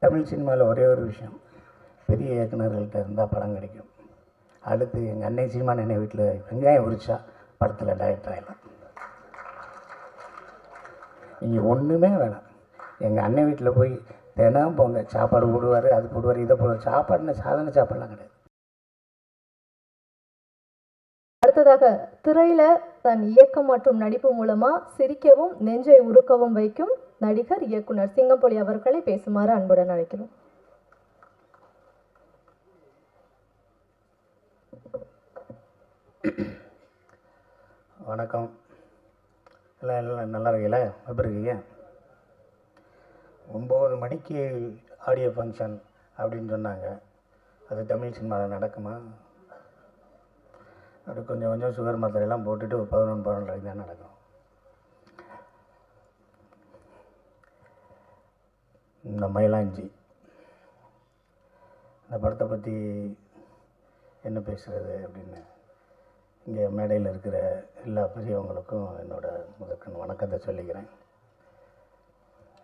தமிழ் சினிமாவில் ஒரே ஒரு விஷயம், பெரிய இயக்குநர்கள்ட்ட இருந்தால் படம் கிடைக்கும். அடுத்து எங்கள் அன்னை சீமான் அன்னை வீட்டில் வெங்காயம் உரிச்சா படத்தில் டைரக்டர் ஆகிடலாம். இங்கே ஒன்றுமே வேணாம். எங்கள் அண்ணன் வீட்டில் போய் தினம் போங்க, சாப்பாடு போடுவார், அது போடுவார், இதை போடுவார். சாப்பாடுன்னு சாதாரண சாப்பாடெலாம் கிடையாது. அடுத்ததாக திரையில தன் இயக்கம் மற்றும் நடிப்பு மூலமா சிரிக்கவும் நெஞ்சை உருக்கவும் வைக்கும் நடிகர் இயக்குனர் சிங்கம்பொலி அவர்களை பேசுமாறு அன்புடன் அழைக்கிறோம். வணக்கம். எல்லாம் நல்லா இருக்கீங்களா? எப்படி இருக்கீங்க? 9 மணிக்கு ஆடியோ ஃபங்க்ஷன் அப்படின்னு சொன்னாங்க. அது தமிழ் சினிமாவில் நடக்குமா? அப்படி கொஞ்சம் கொஞ்சம் சுகர் மாத்திரையெல்லாம் போட்டுட்டு ஒரு 11-12 தான் நடக்கும். இந்த மயிலாஞ்சி இந்த படத்தை பற்றி என்ன பேசுகிறது அப்படின்னு இங்கே மேடையில் இருக்கிற எல்லா பெரியவங்களுக்கும் என்னோடய முதற்கண் வணக்கத்தை சொல்லிக்கிறேன்.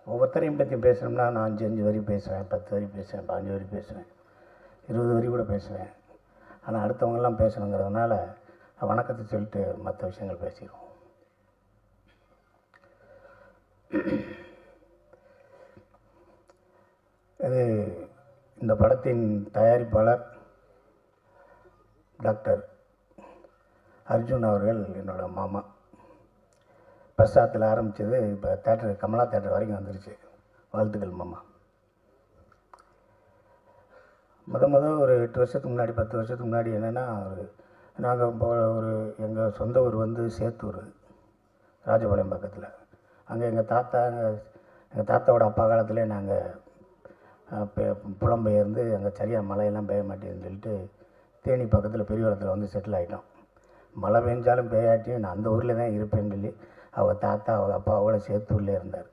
ஒவ்வொருத்தரையும் பற்றி பேசணும்னா நான் 5 வரி பேசுவேன், 10 வரி பேசுவேன், 15 வரி பேசுவேன், 20 வரி கூட பேசுவேன். ஆனால் அடுத்தவங்கெல்லாம் பேசணுங்கிறதுனால வணக்கத்தை சொல்லிட்டு மற்ற விஷயங்கள் பேசிடுவோம். இது இந்த படத்தின் தயாரிப்பாளர் டாக்டர் அர்ஜுன் அவர்கள் என்னோட மாமா. பிரசாத்தில் ஆரம்பித்தது இப்போ தேட்டர், கமலா தேட்டர் வரைக்கும் வந்துருச்சு. வாழ்த்துக்கள் மாமா. ஒரு 8 வருஷத்துக்கு முன்னாடி 10 வருஷத்துக்கு முன்னாடி என்னென்னா, நாங்கள் இப்போ எங்கள் சொந்த ஊர் வந்து சேத்தூர், ராஜபாளையம் பக்கத்தில். அங்கே எங்கள் தாத்தாவோட அப்பா காலத்திலே நாங்கள் புலம்பெயர்ந்து அங்கே சரியாக மழையெல்லாம் பெய்ய மாட்டேன்னு சொல்லிட்டு தேனி பக்கத்தில் பெரியவளத்தில் வந்து செட்டில் ஆகிட்டோம். மழை பெஞ்சாலும் பெய்யாட்டியும் நான் அந்த ஊரில் தான் இருப்பேன்னு சொல்லி அவங்க தாத்தா அவங்க அப்பாவோட சேத்தூர்லேயே இருந்தார்.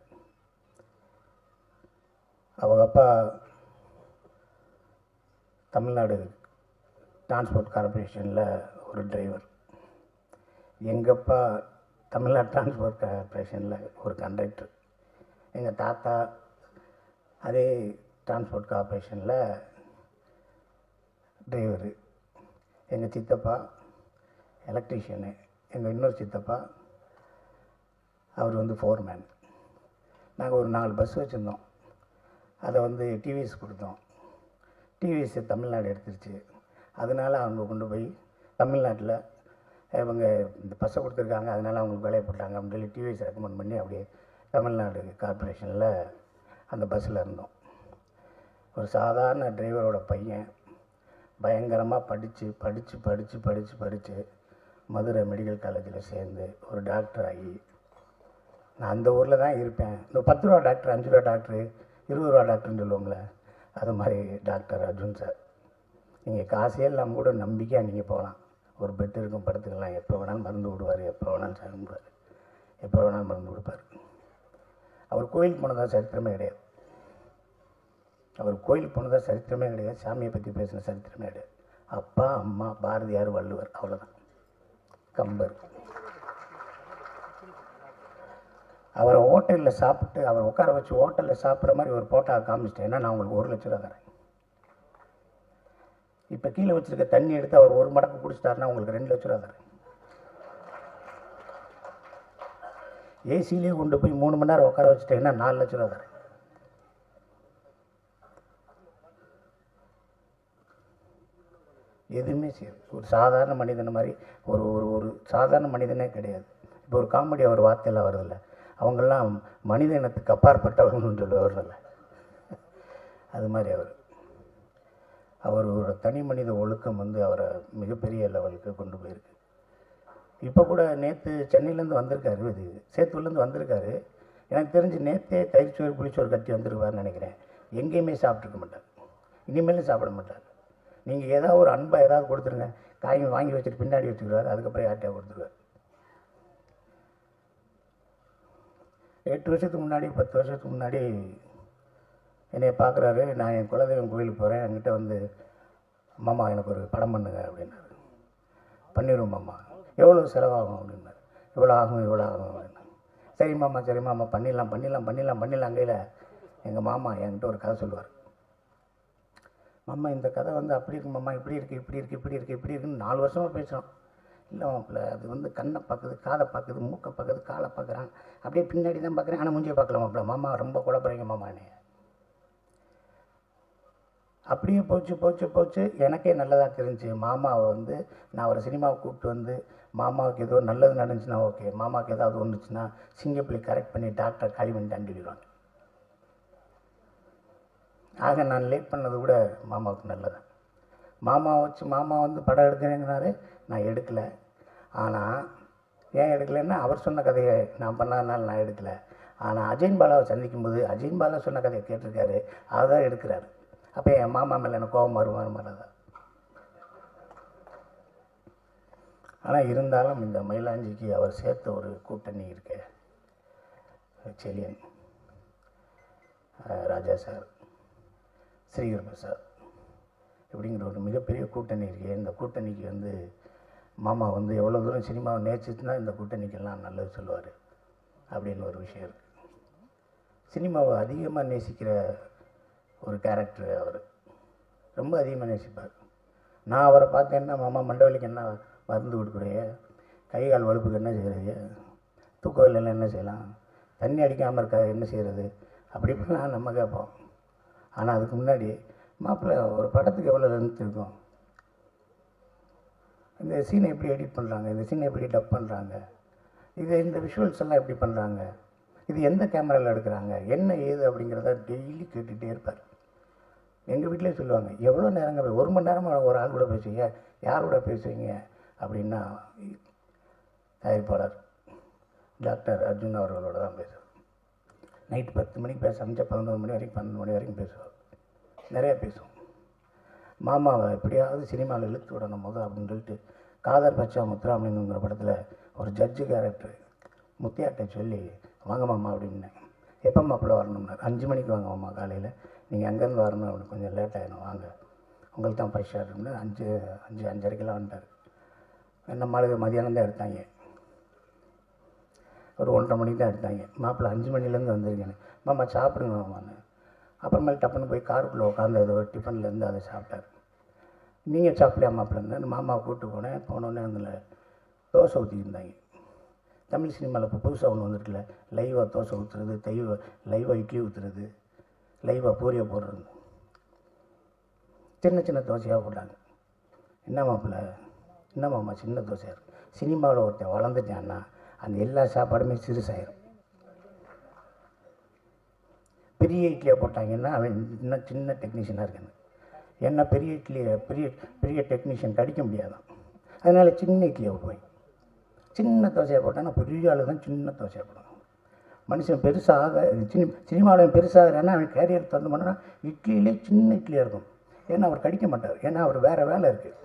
அவங்க அப்பா தமிழ்நாடு டிரான்ஸ்போர்ட் கார்பரேஷனில் ஒரு டிரைவர். எங்கள் அப்பா தமிழ்நாடு டிரான்ஸ்போர்ட் கார்பரேஷனில் ஒரு கண்டக்டர். எங்கள் தாத்தா அதே டிரான்ஸ்போர்ட் கார்பரேஷனில் டிரைவரு. எங்கள் சித்தப்பா எலக்ட்ரீஷியனு. எங்கள் இன்னொரு சித்தப்பா அவர் வந்து ஃபோர்மேன். நாங்கள் ஒரு 4 பஸ் வச்சுருந்தோம். அதை வந்து டிவிஎஸ் கொடுத்தோம். டிவிஎஸ் தமிழ்நாடு எடுத்துருச்சு. அதனால் அவங்க கொண்டு போய் தமிழ்நாட்டில் இவங்க இந்த பஸ்ஸை கொடுத்துருக்காங்க, அதனால் அவங்களுக்கு வேலையை போட்டாங்க அப்படின்னு சொல்லி டிவிஎஸ் ரெக்கமெண்ட் பண்ணி அப்படியே தமிழ்நாடு கார்பரேஷனில் அந்த பஸ்ஸில் இருந்தோம். ஒரு சாதாரண டிரைவரோட பையன் பயங்கரமாக படித்து மதுரை மெடிக்கல் காலேஜில் சேர்ந்து ஒரு டாக்டர் ஆகி, நான் அந்த ஊரில் தான் இருப்பேன். இந்த 10 ரூபா டாக்டர், 5 ரூபா டாக்டரு, 20 ரூபா டாக்டர்னு சொல்லுவோம்ல, அது மாதிரி டாக்டர் அர்ஜுன் சார். நீங்கள் காசே இல்லாமல் கூட நம்பிக்கையாக நீங்கள் போகலாம். ஒரு பெட் இருக்கும், படுத்துக்கலாம். எப்போ வேணாலும் மருந்து விடுவார், எப்போ வேணாலும் சாப்பிடுவார், எப்போ வேணாலும் மருந்து கொடுப்பார். அவர் கோயிலுக்கு போனதா சரித்திரமே கிடையாது. சாமியை பற்றி பேசின சரித்திரமே கிடையாது. அப்பா, அம்மா, பாரதியார், வள்ளுவர், அவ்வளோதான். கம்பர். அவரை ஹோட்டலில் சாப்பிட்டு அவர் உட்கார வச்சு ஹோட்டலில் சாப்பிட்ற மாதிரி ஒரு போட்டோவை காமிச்சிட்டேன்னா நான் உங்களுக்கு 1 லட்ச ரூபா தரேன். இப்போ கீழே வச்சுருக்க தண்ணி எடுத்து அவர் 1 மடக்கு குடிச்சிட்டாருன்னா உங்களுக்கு 2 லட்ச ரூபா தரேன். ஏசிலேயே கொண்டு போய் 3 மணி நேரம் உட்கார வச்சுட்டேன்னா 4 லட்ச ரூபா தரேன். எதுவுமே செய்யாது. ஒரு சாதாரண மனிதனை மாதிரி ஒரு ஒரு ஒரு சாதாரண மனிதனே கிடையாது. இப்போ ஒரு காமெடி அவர் வார்த்தையில் வருதில்ல, அவங்கெல்லாம் மனித இனத்துக்கு அப்பாற்பட்டவர்கள்னு சொல்லுவார்ல, அது மாதிரி அவரோட தனி மனித ஒழுக்கம் வந்து அவரை மிகப்பெரிய லெவலுக்கு கொண்டு போயிருக்கு. இப்போ கூட நேற்று சென்னையிலேருந்து வந்திருக்காரு, இது சேத்தூர்லேருந்து வந்திருக்காரு. எனக்கு தெரிஞ்சு நேற்றே தயிர்ச்சோறு புளிச்சோறு கட்டி வந்திருக்காருன்னு நினைக்கிறேன். எங்கேயுமே சாப்பிட்ருக்க மாட்டார், இனிமேலும் சாப்பிட மாட்டார். நீங்கள் ஏதாவது ஒரு அன்பாக ஏதாவது கொடுத்துருங்க, காய்கறி வாங்கி வச்சுட்டு பின்னாடி வச்சுக்கிறார், அதுக்கப்புறம் யார்கிட்டயா கொடுத்துருவார். 8 வருஷத்துக்கு முன்னாடி 10 வருஷத்துக்கு முன்னாடி என்னை பார்க்குறாரு. நான் என் குலதெய்வம் கோயிலுக்கு போகிறேன். என்கிட்ட வந்து மாமா எனக்கு ஒரு படம் பண்ணுங்க அப்படின்னாரு. பண்ணிடுவோம் மாமா. எவ்வளோ செலவாகும் அப்படின்னாரு. இவ்வளோ ஆகும் அப்படின்னா, சரி மாமா பண்ணிடலாம் கையில் எங்கள் மாமா என்கிட்ட ஒரு கதை சொல்லுவார். மாமா இந்த கதை வந்து அப்படி இருக்கு மாமா, இப்படி இருக்குது இப்படி இருக்குது இப்படி இருக்குது இப்படி இருக்குன்னு 4 வருஷமாக பேசுகிறோம். இல்லை மாப்பிள்ள, அது வந்து கண்ணை பார்க்குது, காதை பார்க்குது, மூக்கை பார்க்குது, காலை பார்க்குறான், அப்படியே பின்னாடி தான் பார்க்குறேன், ஆனால் மூஞ்சியை பார்க்கல மாப்பிள்ள. மாமா ரொம்ப குழப்பறீங்க மாமானே. அப்படியே போச்சு போச்சு போச்சு. எனக்கே நல்லதாக தெரிஞ்சு மாமாவை வந்து நான் ஒரு சினிமாவை கூப்பிட்டு வந்து மாமாவுக்கு ஏதோ நல்லது நடந்துச்சுன்னா ஓகே, மாமாவுக்கு ஏதாவது ஒன்றுச்சுன்னா சிங்கப்பள்ளி கரெக்ட் பண்ணி டாக்டரை காலி பண்ணி தாண்டிடுவாங்க. ஆக நான் லேட் பண்ணது கூட மாமாவுக்கு நல்லது. மாமா வச்சு மாமா வந்து படம் எடுக்கிறேங்கிறாரு, நான் எடுக்கலை. ஆனால் ஏன் எடுக்கலைன்னா அவர் சொன்ன கதையை நான் பண்ணாதனால நான் எடுக்கலை. ஆனால் அஜயன் பாலாவை சந்திக்கும்போது அஜயன் பாலா சொன்ன கதையை கேட்டிருக்காரு, அதுதான் எடுக்கிறாரு. அப்போ என் மாமா மேலே எனக்கு கோபம் வருமானதான். ஆனால் இருந்தாலும் இந்த மயிலாஞ்சிக்கு அவர் சேர்த்த ஒரு கூட்டணி இருக்கு. செலியன், ராஜா சார், ஸ்ரீகர் பிரசாத் இப்படிங்கிற ஒரு மிகப்பெரிய கூட்டணி இருக்குது. இந்த கூட்டணிக்கு வந்து மாமா வந்து எவ்வளோ தூரம் சினிமாவை நேசிச்சுன்னா இந்த கூட்டணிக்கெல்லாம் நல்லது சொல்லுவார் அப்படின்னு ஒரு விஷயம் இருக்குது. சினிமாவை அதிகமாக நேசிக்கிற ஒரு கேரக்டர் அவர், ரொம்ப அதிகமாக நேசிப்பார். நான் அவரை பார்த்தேன்னா, மாமா மண்டவலிக்கு என்ன மருந்து கொடுக்குறைய, கை கால் வலுப்புக்கு என்ன செய்கிறது, தூக்க இல்லைன்னா என்ன செய்யலாம், தண்ணி அடிக்காமல் இருக்கா என்ன செய்கிறது, அப்படி இப்படிலாம் நம்ம கேட்போம். ஆனால் அதுக்கு முன்னாடி மாப்பிள்ளை ஒரு படத்துக்கு எவ்வளோ லென்த் இருக்கும், இந்த சீனை எப்படி எடிட் பண்ணுறாங்க, இந்த சீனை எப்படி டப் பண்ணுறாங்க, இந்த விஷுவல்ஸ் எல்லாம் எப்படி பண்ணுறாங்க, இது எந்த கேமராவில் எடுக்கிறாங்க, என்ன ஏது அப்படிங்கிறத டெய்லி கேட்டுகிட்டே இருப்பார். எங்கள் வீட்டிலே சொல்லுவாங்க, எவ்வளோ நேரங்க 1 மணி நேரமாக ஒரு ஆள் கூட பேசுவீங்க, யார் கூட பேசுவீங்க அப்படின்னா தயாரிப்பாளர் டாக்டர் அர்ஜுன் அவர்களோட தான் பேசுவார். நைட்டு 10 மணிக்கு பேச ஆரம்பிச்சா 11 மணி வரைக்கும் 12 மணி வரைக்கும் பேசுவார். நிறையா பேசுவோம். மாமாவை எப்படியாவது சினிமாவில் இழுத்து விடணும் போது அப்படின்னு சொல்லிட்டு காதர் பச்சா முத்துராமலிங்கங்கிற படத்தில் ஒரு ஜட்ஜு கேரக்டர் முத்தியாட்டை சொல்லி வாங்க மாமா அப்படின்னேன். எப்போ மாப்பிள்ள வரணும்னார். 5 மணிக்கு வாங்க மாமா காலையில், நீங்கள் அங்கேருந்து வரணும், அப்படி கொஞ்சம் லேட் ஆகிடும் வாங்க, உங்களுக்கு தான் ஃபர்ஸ்ட் ஷாட் இருக்குன்னு 5:30 வந்துட்டார். நம்ம ஆளுங்க மதியானம் தான் எடுத்தாங்க, ஒரு 1:30 மணிக்கு தான் எடுத்தாங்க. மாப்பிள்ளை 5 மணிலேருந்து வந்திருக்கேன்னு, மாமா சாப்பிடுங்க மாமான்னு. அப்புறமேல் டப்புன்னு போய் காருக்குள்ளே உட்காந்து ஏதோ டிஃபன்லேருந்து அதை சாப்பிட்டார். நீங்கள் சாப்பிடலையா மாப்பிள்ளன்னு மாமாவை கூப்பிட்டு போனேன். போனோடனே அதில் தோசை ஊற்றிருந்தாங்க. தமிழ் சினிமாவில் இப்போ புதுசாக ஒன்று வந்துருக்குல்ல, லைவாக தோசை ஊற்றுறது, லைவாக இட்லி ஊற்றுறது, லைவாக பூரியை போடுறது, சின்ன சின்ன தோசையாக போட்டாங்க. என்ன மாப்பிள்ளை, என்ன மாமா சின்ன தோசையாக இருக்கும். சினிமாவில் ஒருத்தன் வளர்ந்துட்டான்னா அந்த எல்லா சாப்பாடுமே சிறுசாயிரும். பெரிய இட்லியாக போட்டாங்கன்னா அவன் இன்னும் சின்ன டெக்னீஷியனாக இருக்காங்க. ஏன்னா பெரிய இட்லியை பெரிய டெக்னீஷியன் கடிக்க முடியாதான், அதனால் சின்ன இட்லியை போய் சின்ன தோசையை போட்டான்னா பெரிய ஆள் தான் சின்ன தோசையை போடுவாங்க. மனுஷன் பெருசாக சினிமாவில் பெருசாகிறன்னா அவன் கேரியர் தந்து பண்ணா இட்லியிலே சின்ன இட்லியாக இருக்கும். ஏன்னா அவர் கடிக்க மாட்டார், ஏன்னா அவர் வேறு வேலை இருக்குது,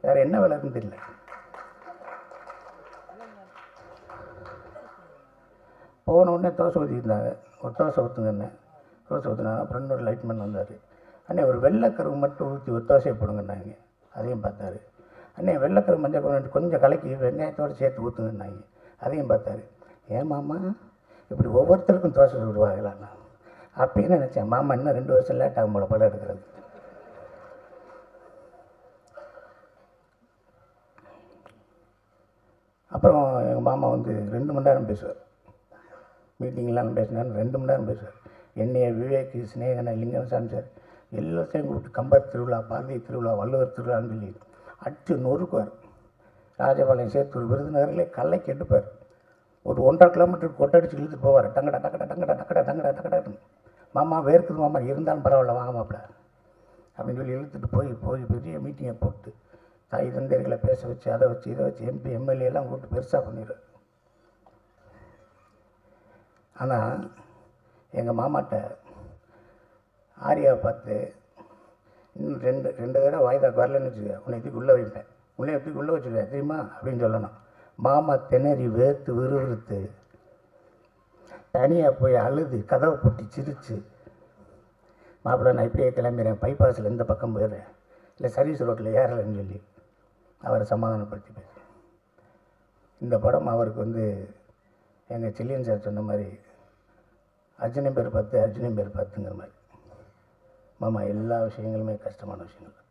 வேறு என்ன வேலை இருக்குன்னு தெரியல. போன உடனே தோசை ஊற்றிருந்தாங்க. ஒரு தோசை ஊற்றுங்கண்ணே, தோசை ஊற்றுனாங்க. அப்புறம் இன்னொரு லைட்மேன் வந்தார். அண்ணே ஒரு வெள்ளைக்கருவு மட்டும் ஊற்றி ஒரு தோசையை போடுங்கன்னாங்க. அதையும் பார்த்தாரு. அண்ணே வெள்ளைக்கருவு மஞ்சள் கொண்டு கொஞ்சம் கலக்கி வெங்காயத்தோடு சேர்த்து ஊற்றுங்கன்னாங்க. அதையும் பார்த்தாரு. ஏன் மாமா இப்படி ஒவ்வொருத்தருக்கும் தோசை சுடுவாங்களாண்ணா அப்படின்னு நினச்சேன். மாமா இன்னும் 2 வருஷம் லேட் ஆகும் போல படம் எடுக்கிறது. அப்புறம் எங்கள் மாமா வந்து 2 மணி நேரம் பேசுவார். மீட்டிங்லாம் பேசினாலும் 2 மணி நேரம் பேசுவார். என்னைய விவேக், ஸ்நேகனை, லிங்கசாமி சார் எல்லாத்தையும் கூப்பிட்டு கம்பர் திருவிழா, பாரதி திருவிழா, வள்ளுவர் திருவிழான்னு சொல்லி அடித்து நொறுக்குவார். ராஜபாளையம் சேத்தூர் விருதுநகரிலே கல்லை கெட்டுப்பார். ஒரு 1.5 கிலோமீட்டருக்கு கொட்டடிச்சு இழுத்துட்டு போவார். டங்கடா டக்கடா டங்கடா டக்கடா டங்கடா டக்கடான்னு. மாமா வேர்க்குது மாமா, இருந்தாலும் பரவாயில்ல வாங்க மாப்பிள்ள அப்படின்னு சொல்லி இழுத்துட்டு போய் பெரிய மீட்டிங்கை போட்டு தாய் தந்தைகளை பேச வச்சு அதை வச்சு இதை வச்சு MP MLA எல்லாம் கூப்பிட்டு பெருசாக பண்ணிடுவார். ஆனால் எங்கள் மாமாட்ட ஆரியாவை பார்த்து இன்னும் ரெண்டு தடவை வாய்தாக்கு வரலன்னு வச்சுக்க, உன்னை எப்படி உள்ளே வைப்பேன், உன்னை எப்படி உள்ளே வச்சுருவேன் தெரியுமா அப்படின்னு சொல்லணும். மாமா திணறி வேர்த்து விறுவிறுத்து தனியாக போய் அழுது கதவை போட்டு சிரித்து, மாப்பிள்ளை நான் இப்படியே கிளம்பிடுறேன், பைபாஸில் இந்த பக்கம் போயிடுறேன், இல்லை சர்வீஸ் ரோட்டில் ஏறலைன்னு சொல்லி அவரை சமாதானப்படுத்தி பேசுகிறேன். இந்த படம் அவருக்கு வந்து எங்கள் செல்லியன் சார் சொன்ன மாதிரி அர்ஜுனன் பேர் 10 அர்ஜுனன் பேர் 10ங்கிற மாதிரி. மாமா எல்லா விஷயங்களுமே கஷ்டமான விஷயங்கள்,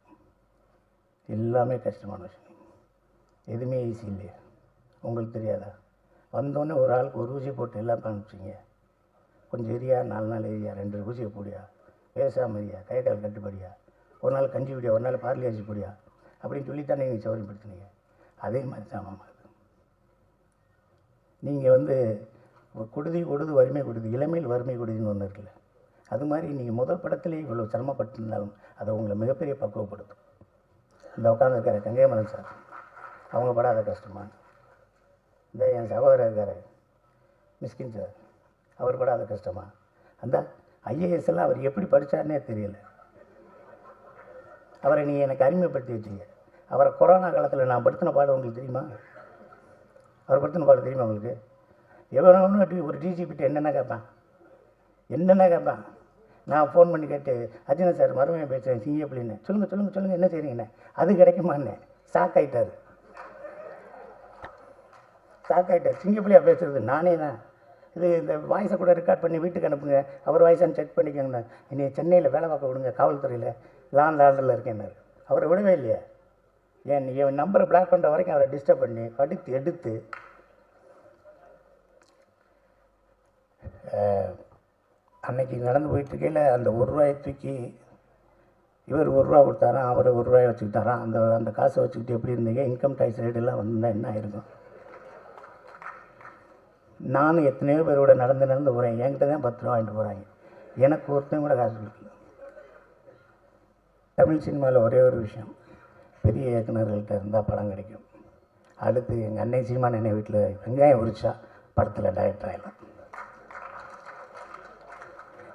எல்லாமே கஷ்டமான விஷயம். எதுவுமே ஈஸி இல்லையா? உங்களுக்கு தெரியாதா? வந்தோடனே ஒரு ஆளுக்கு ஒரு ஊசி போட்டு எல்லாம் காமிச்சிங்க. கொஞ்சம் எரியா, 4 நாள் எரியா, 2 ஊசியை போடியா, பேசாமல் எரியா, கை கால் கட்டுப்படியா, ஒரு நாள் கஞ்சி பிடியா, ஒரு நாள் பார்லி அரிசி போடியா அப்படின்னு சொல்லித்தான் நீங்கள் சௌரியப்படுத்தினீங்க. அதே மாதிரி தான் மாமா. நீங்கள் கொடுதி வறுமை கொடுது, இளமையில் வறுமை கொடுதின்னு ஒன்று இருக்குல்ல, அது மாதிரி நீங்கள் முதல் படத்துலேயே இவ்வளோ சிரமப்பட்டிருந்தாலும் அதை உங்களை மிகப்பெரிய பக்குவப்படுத்தும். இந்த உட்காந்துருக்காரு கங்கைமரன் சார், அவங்க படாத கஷ்டமா? இந்த என் சகோதரர் இருக்கார் மிஸ்கின் சார், அவர் படாத கஷ்டமா? அந்த ஐஏஎஸ் எல்லாம் அவர் எப்படி படித்தார்னே தெரியல. அவரை நீங்கள் எனக்கு அறிமுகப்படுத்தி வச்சிங்க. அவரை கொரோனா காலத்தில் நான் படுத்தின பாடு உங்களுக்கு தெரியுமா? அவர் படுத்தின பாடு தெரியுமா உங்களுக்கு? எவ்வளோ ஒரு டிஜிபிட்ட என்னென்ன கேட்பான். நான் ஃபோன் பண்ணி கேட்டு, அர்ஜுனன் சார் மறுமையை பேசுகிறேன் சிங்கப்பள்ளின்னு, சொல்லுங்கள் என்ன செய்றீங்கண்ணே, அது கிடைக்குமாண்ணே. சாக்காயிட்டார். சிங்கப்பள்ளியாக பேசுகிறது நானே தான். இந்த வாய்ஸை கூட ரெக்கார்ட் பண்ணி வீட்டுக்கு அனுப்புங்க, அவர் வாய்ஸான்னு செக் பண்ணிக்கோங்கண்ணா. என்னை சென்னையில் வேலை பார்க்க விடுங்க, காவல்துறையில் லாண்ட் ஆர்டரில் இருக்கேன்னாரு. அவரை விடவே இல்லையா? என் நம்பரை பிளாக் பண்ணுற வரைக்கும் அவரை டிஸ்டர்ப் பண்ணி படித்து எடுத்து அன்னைக்கு நடந்து போயிட்டுருக்கையில் அந்த ₹1 தூக்கி இவர் ₹1 கொடுத்தாராம், அவர் ₹1 வச்சுக்கிட்டாராம். அந்த காசை வச்சுக்கிட்டு எப்படி இருந்தீங்க? இன்கம் டேக்ஸ் ரேட்டெல்லாம் வந்தால் என்ன ஆயிருக்கும்? நானும் எத்தனையோ பேரோட நடந்து போகிறேன். என்கிட்ட தான் ₹10 வாங்கிட்டு போகிறாங்க. எனக்கு ஒருத்தன் கூட காசு கொடுக்கல. தமிழ் சினிமாவில் ஒரே ஒரு விஷயம், பெரிய இயக்குநர்கள்ட்ட இருந்தால் படம் கிடைக்கும். அடுத்து எங்கள் அன்னை சீமான் என்னை வீட்டில் வெங்காயம் உரிச்சா படத்தில் டைரக்டர் ஆகிடலாம்.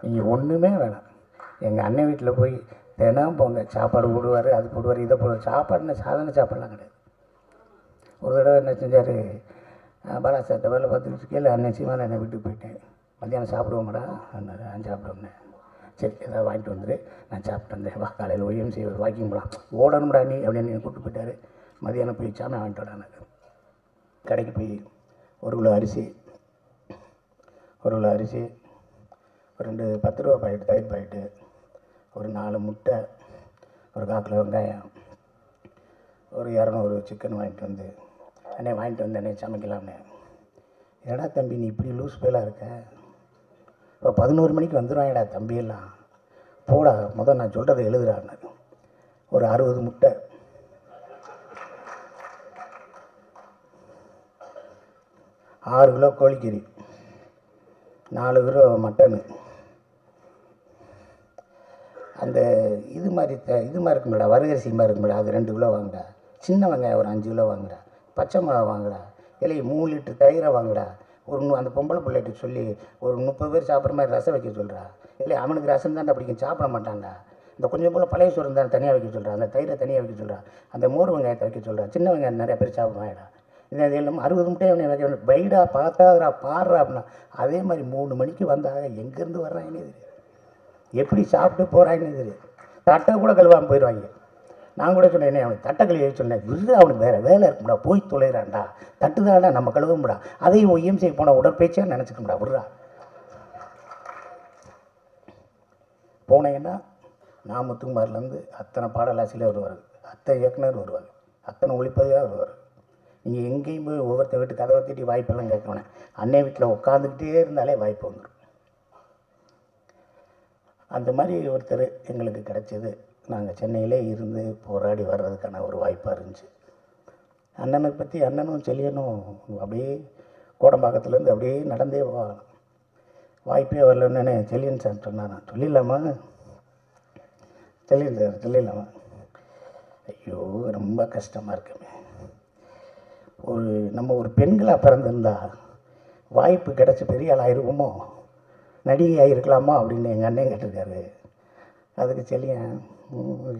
நீங்கள் ஒன்றுமே வேணாம். எங்கள் அண்ணன் வீட்டில் போய் தினம் போங்க, சாப்பாடு போடுவார், அது போடுவார், இதை போடுவார். சாப்பாடுன்னு சாதாரண சாப்பாடெலாம் கிடையாது. ஒரு தடவை என்ன செஞ்சார், பாலா சார்ட்ட வேலை பார்த்துக்கிட்டு இருக்கையில் அண்ணன் சீமான் என்னை வீட்டுக்கு போயிட்டேன். மத்தியானம் சாப்பிடுவோம்டா, நான் சாப்பிடுவேன். சரி ஏதாவது வாங்கிட்டு வந்துடு, நான் சாப்பிட்டு வந்தேன். வா காலையில் OMC ஒரு வாக்கிங் போகலாம், ஓடணும்டா நீ அப்படின்னு கூப்பிட்டு போயிட்டார். மதியானம் போய் சாமி வாங்கிட்டு வரானாங்க. கடைக்கு போய் 1 கிலோ அரிசி, ஒரு 2 ₹10 பாக்கெட் தயிர் பாக்கெட்டு, ஒரு 4 முட்டை, ஒரு 1/4 கிலோ வெங்காயம், ஒரு 200 சிக்கன் வாங்கிட்டு வந்து அண்ணே சமைக்கலாம்னே. ஏடா தம்பி நீ இப்படி லூஸ் பேலாக இருக்க, இப்போ 11 மணிக்கு வந்துடுவாங்கடா தம்பியெல்லாம், போடா முதல் நான் சொல்கிறத எழுதுறான்னு. ஒரு 60 முட்டை, 6 கிலோ கோழிக்கறி, 4 கிலோ மட்டனு, அந்த இது மாதிரி இருக்கும்டா, வறுகரிசி மாதிரி இருக்கும்டா, அது 2 கிலோ வாங்குடா. சின்ன வெங்காயம் ஒரு 5 கிலோ வாங்குடா. பச்சை மிளகா வாங்குடா. இல்லை 3 லிட்டர் தயிரை வாங்குடா. அந்த பொம்பளை பிள்ளைகிட்ட சொல்லி ஒரு 30 பேர் சாப்பிட்ற மாதிரி ரசம் வைக்க சொல்கிறா. இல்லை அவனுக்கு ரசம் தான்டா பிடிக்கும், சாப்பிட மாட்டான்டா. இந்த கொஞ்சம் போல் பழைய சோறு தான் தனியாக வைக்க சொல்கிறா, அந்த தயிரை தனியாக வைக்க சொல்கிறா, அந்த மோர் வெங்காயத்தை வைக்க சொல்கிறா. சின்ன வெங்காயம் நிறைய பேர் சாப்பிடுவாங்கடா. இது எல்லாம் 60 முட்டையை அவனை வைக்க பைடா பார்த்தாதுரா பாடுறா அப்படின்னா. அதே மாதிரி 3 மணிக்கு வந்தாங்க, எங்கேருந்து வர்றாங்கன்னு தெரியும், எப்படி சாப்பிட்டு போகிறாங்கன்னு தெரியும். தட்டை கூட கழுவாமல் போயிடுவாங்க. நான் கூட சொன்னேன், அவனுக்கு தட்டை கழுவி சொன்னேன், இல்லை அவனுக்கு வேறு வேலை இருக்கும்டா, போய் தொலைகிறான்டா, தட்டுதாடா நம்ம கழுவும்டா, அதையும் OMC போன உடற்பயிற்சியாக நினச்சிக்கோம்டா, விட்றா. போனீங்கன்னா நாமத்துக்குமாரிலேருந்து அத்தனை பாடலாசிரியர் வருவார், அத்தனை இயக்குனர் வருவார், அத்தனை ஒளிப்பதிவாக வருவார். நீங்கள் எங்கேயும் போய் ஒவ்வொருத்த வீட்டு கதவை தட்டி வாய்ப்பெல்லாம் கேட்கணும். அன்னை வீட்டில் உட்காந்துக்கிட்டே இருந்தாலே வாய்ப்பு வந்துடும். அந்த மாதிரி ஒருத்தர் எங்களுக்கு கிடைச்சது. நாங்கள் சென்னையிலே இருந்து போராடி வர்றதுக்கான ஒரு வாய்ப்பாக இருந்துச்சு. அண்ணனை பற்றி அண்ணனும் செல்லியனும் அப்படியே கோடம்பாக்கத்துலேருந்து அப்படியே நடந்தே போகலாம். வாய்ப்பே வரலன்னு செல்லியன் சார் சொன்னான். சொல்லிடலாமா செல்லியன் சார், சொல்லிடலாமா? ஐயோ ரொம்ப கஷ்டமாக இருக்குமே. நம்ம ஒரு பெண்களாக பிறந்திருந்தா வாய்ப்பு கிடச்சி பெரிய ஆள் ஆயிருக்குமோ, நடிகையாக இருக்கலாமா அப்படின்னு எங்கள் அண்ணன் கேட்டிருக்காரு. அதுக்கு செல்லியன்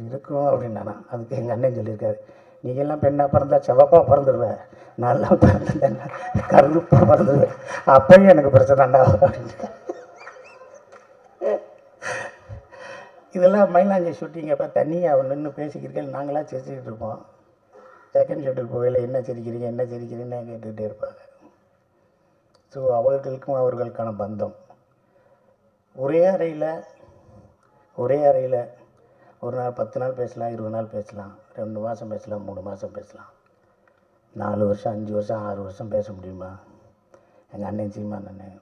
இருக்கும் அப்படின்னா, அதுக்கு எங்கள் அண்ணன் சொல்லியிருக்காரு, நீங்கள்லாம் பெண்ணாக பிறந்தா செவப்பாக பிறந்துடுவேன், நான்லாம் பிறந்தேன் கருப்பாக பிறந்துடுவேன், அப்பயும் எனக்கு பிரச்சனைண்டா அப்படின்னு. இதெல்லாம் மயிலாஞ்சி ஷூட்டிங் அப்போ தண்ணியாக நின்று பேசிக்கிறீங்க, நாங்களாம் சிரிச்சுக்கிட்டு இருப்போம். செகண்ட் ஷூட்டுக்கு போகையில் என்ன சிரிக்கிறீங்கன்னு கேட்டுக்கிட்டே இருப்பாங்க. ஸோ அவர்களுக்கும் அவர்களுக்கான பந்தம் ஒரே அறையில் ஒரு நாள் 10 நாள் பேசலாம், 20 நாள் பேசலாம், 2 மாதம் பேசலாம், 3 மாதம் பேசலாம். 4 வருஷம், 5 வருஷம், 6 வருஷம் பேச முடியுமா? எங்கள் அண்ணன் சீமான் அண்ணன்,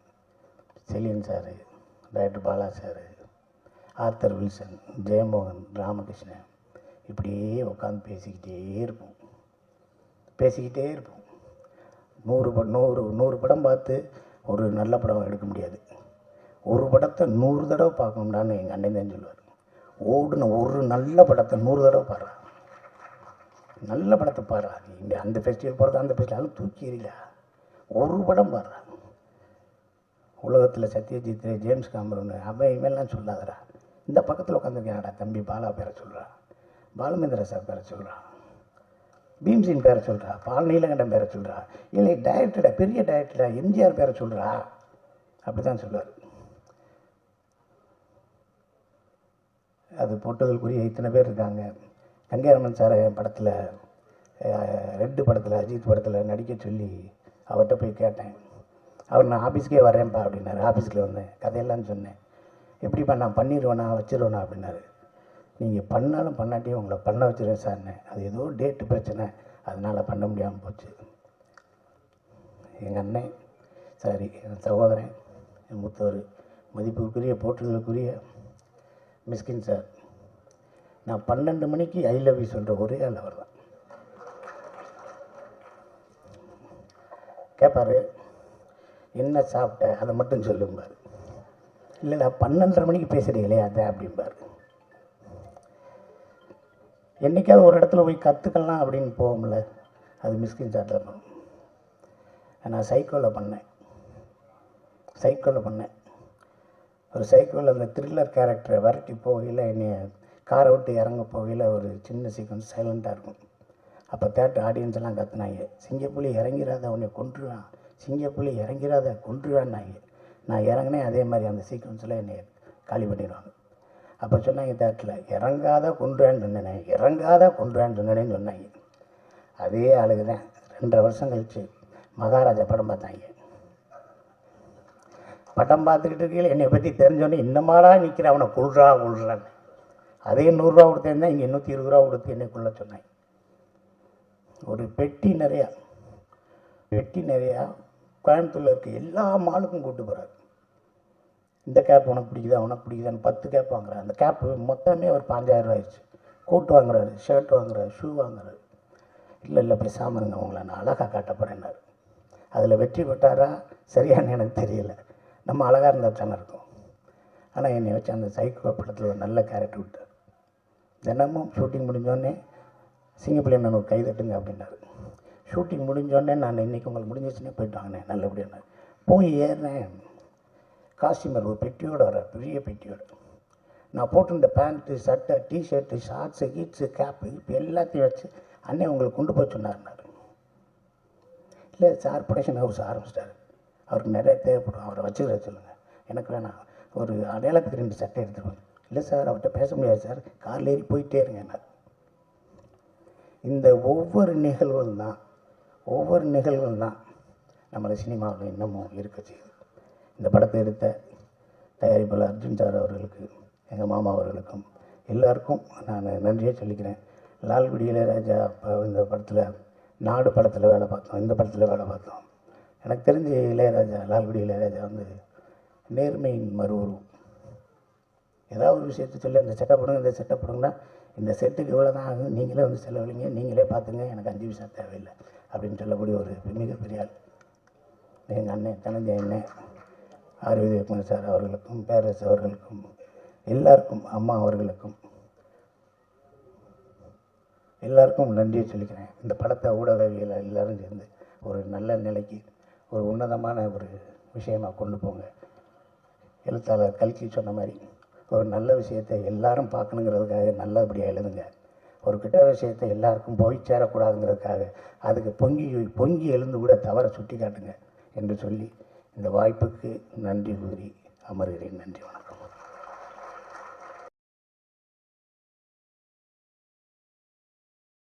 செலியன் sir, doctor Bala sir, Arthur Wilson, Jeyamohan, Ramakrishnan, இப்படியே உட்காந்து பேசிக்கிட்டே இருப்போம். 100 படம் பார்த்து ஒரு நல்ல படம் எடுக்க முடியாது. ஒரு படத்தை 100 தடவை பார்க்கணும்டான்னு எங்கள் அண்ணன் தான் சொல்லுவார். ஓடுன ஒரு நல்ல படத்தை 100 தடவை பாடுறா. நல்ல படத்தை பாடுறா. இங்கே அந்த ஃபெஸ்டிவல் போகிறது, அந்த ஃபெஸ்டிவல் தூக்கி எறியா. ஒரு படம் பாடுறா. உலகத்தில் சத்யஜித், ஜேம்ஸ் காமரூன், அவன் இவெல்லாம் சொல்லாதடா. இந்த பக்கத்தில் உட்காந்துருக்கேன்டா தம்பி பாலா பேரை சொல்கிறா, பாலுமேந்திர சார் பேரை சொல்கிறா, பீம்சின் பேரை சொல்கிறா, பால் நீலகண்டன் பேரை சொல்கிறா, இல்லை டைரக்டரா, பெரிய டைரக்டரா எம்ஜிஆர் பேரை சொல்கிறா. அப்படி தான் சொல்லுவார். அது போட்டதற்குரிய இத்தனை பேர் இருக்காங்க. கங்கைராமன் சார் என் படத்தில், ரெட்டு படத்தில், அஜித் படத்தில் நடிக்க சொல்லி அவர்கிட்ட போய் கேட்டேன். அவர் நான் ஆஃபீஸ்க்கே வரேன்ப்பா அப்படின்னாரு. ஆஃபீஸில் வந்தேன், கதையெல்லாம் சொன்னேன். எப்படிப்பா நான் பண்ணிடுவேனா வச்சிருவேனா அப்படின்னாரு. நீங்கள் பண்ணாலும் பண்ணாட்டியும் உங்களை பண்ண வச்சுருவேன் சார்னு. அது ஏதோ டேட்டு பிரச்சனை, அதனால் பண்ண முடியாமல் போச்சு. எங்கள் அண்ணன் சாரி, என் சகோதரன், என் மூத்தவர், மதிப்புக்குரிய போற்றுதலுக்குரிய மிஸ்கின் சார், நான் 12 மணிக்கு ஐ லவ் யூ சொல்கிற ஒரே ஆள் அவர் தான். கேட்பார், என்ன சாப்பிட்ட அதை மட்டும் சொல்லும்பார். இல்லை 12:30 மணிக்கு பேசுகிறீங்களே அதை அப்படிம்பார். என்றைக்காவது ஒரு இடத்துல போய் கற்றுக்கலாம் அப்படின்னு போகும்ல, அது மிஸ்கின் சார் தான். நான் சைக்கோவில் பண்ணேன். ஒரு சைக்கோவில் அந்த த்ரில்லர் கேரக்டரை விரட்டி போகையில், என்னை காரை விட்டு இறங்க போகையில் ஒரு சின்ன சீக்வன்ஸ் சைலண்ட்டாக இருக்கும். அப்போ தேட்டர் ஆடியன்ஸ் எல்லாம் கற்றுனாங்க, சிங்கப்புலி இறங்கிறாத உன்னை கொன்றுவான், சிங்கப்புலி இறங்கிறாத கொன்றுவான்னாங்க. நான் இறங்கினேன், அதே மாதிரி அந்த சீக்வன்ஸில் என்னை காலி பண்ணிடுவாங்க. அப்போ சொன்னாங்க தேட்டரில், இறங்காத கொன்றுவான்னு சொன்னேன்னு சொன்னாங்க. அதே ஆளுக்கு தான் 2.5 வருஷம் கழிச்சு மகாராஜா படம் பார்த்தாங்க. படம் பார்த்துக்கிட்டு இருக்கையில் என்னை பற்றி தெரிஞ்சோன்னே, இன்னமாடா நிற்கிற அவனை கொள்றான்னு. அதே 100 ரூபா கொடுத்தேன்னா இங்கே 120 ரூபா கொடுத்து என்னை கொள்ள சொன்னாங்க. ஒரு பெட்டி நிறையா கோயம்புத்தூரில் இருக்க எல்லா மாலுக்கும் கூப்பிட்டு போகிறார். இந்த கேப் உனக்கு பிடிக்குதான்னு 10 கேப் வாங்குறாரு. அந்த கேப்பு மொத்தமே ஒரு 5000 ரூபா ஆயிடுச்சு. கோட் வாங்குறாரு, ஷர்ட் வாங்குறாரு, ஷூ வாங்குறாரு. இல்லை பேசாமல் இருங்க, உங்களை நான் அழகாக காட்ட போகிறேன்னாரு. அதில் வெற்றி பெற்றாரா சரியானு எனக்கு தெரியல. நம்ம அழகாக இருந்தால் தானே இருக்கும். ஆனால் என்னை வச்சு அந்த சைக்கோ படத்தில் ஒரு நல்ல கேரக்டர் விட்டார். தினமும் ஷூட்டிங் முடிஞ்சோடனே சிங்கப்புலி நான் ஒரு கை தட்டுங்க அப்படின்னாரு. ஷூட்டிங் முடிஞ்சோடனே நான் இன்றைக்கி உங்களுக்கு முடிஞ்சிச்சுன்னே போயிட்டு வாங்கினேன் நல்லபடியாக. போய் ஏறினேன், காஸ்டியூமர் ஒரு பெட்டியோடு வர, பெரிய பெட்டியோடு. நான் போட்டிருந்த பேண்ட்டு, சட்டை, டிஷர்ட்டு, ஷார்ட்ஸு, கீட்ஸு, கேப்பு, இப்போ எல்லாத்தையும் வச்சு அண்ணன் உங்களுக்கு கொண்டு போய் சொன்னார்னாரு. இல்லை சார் ப்ரொடக்ஷன் ஹவுஸ் ஆரம்பிச்சிட்டாரு, அவருக்கு நிறைய தேவைப்படும், அவரை வச்சுக்கிற சொல்லுங்கள். எனக்கு வேணாம், ஒரு அடையாளத்துக்கு 2 சட்டை எடுத்துருவாங்க. இல்லை சார் அவர்கிட்ட பேச முடியாது சார், காரில் ஏறி போயிட்டே இருங்கன்னார். இந்த ஒவ்வொரு நிகழ்வும் தான் நம்மளை சினிமாவில் இன்னமும் இருக்க செய்யுது. இந்த படத்தை எடுத்த தயாரிப்பாளர் அர்ஜுன் சார் அவர்களுக்கு, எங்கள் மாமா அவர்களுக்கும் எல்லாருக்கும் நான் நன்றியே சொல்லிக்கிறேன். லால்குடி இளையராஜா இப்போ இந்த படத்தில், நாடு படத்தில் வேலை பார்த்தோம், இந்த படத்தில் வேலை பார்த்தோம். எனக்கு தெரிஞ்ச லால்குடி இளையராஜா வந்து நேர்மையின் மறுவுருவம். ஏதாவது ஒரு விஷயத்தை சொல்லி அந்த செட்டப் பண்ணுங்க, இந்த செட்டப் பண்ணுங்கன்னா, இந்த செட்டுக்கு இவ்வளோ தான் ஆகும், நீங்களே வந்து செலவழிங்க, நீங்களே பார்த்துங்க, எனக்கு 5 பைசா தேவையில்லை அப்படின்னு சொல்லக்கூடிய ஒரு மிகப்பெரிய ஆள். எங்கள் அண்ணன் தனஞ்சய அண்ணன், ஆர்வி குமார் சார் அவர்களுக்கும், பேரரசு அவர்களுக்கும், எல்லாருக்கும், அம்மா அவர்களுக்கும் எல்லாருக்கும் நன்றியை சொல்லிக்கிறேன். இந்த படத்தை ஊடகவியல் எல்லோரும் சேர்ந்து ஒரு நல்ல நிலைக்கு, ஒரு உன்னதமான ஒரு விஷயமாக கொண்டு போங்க. எழுத்தாளர் கல்கி சொன்ன மாதிரி ஒரு நல்ல விஷயத்தை எல்லாரும் பார்க்கணுங்கிறதுக்காக நல்லபடியாக எழுதுங்க. ஒரு கெட்ட விஷயத்தை எல்லாருக்கும் போய் சேரக்கூடாதுங்கிறதுக்காக அதுக்கு பொங்கி எழுந்து கூட தவறை சுட்டி காட்டுங்க என்று சொல்லி இந்த வாய்ப்புக்கு நன்றி கூறி அமர்கிறேன். நன்றி, வணக்கம்.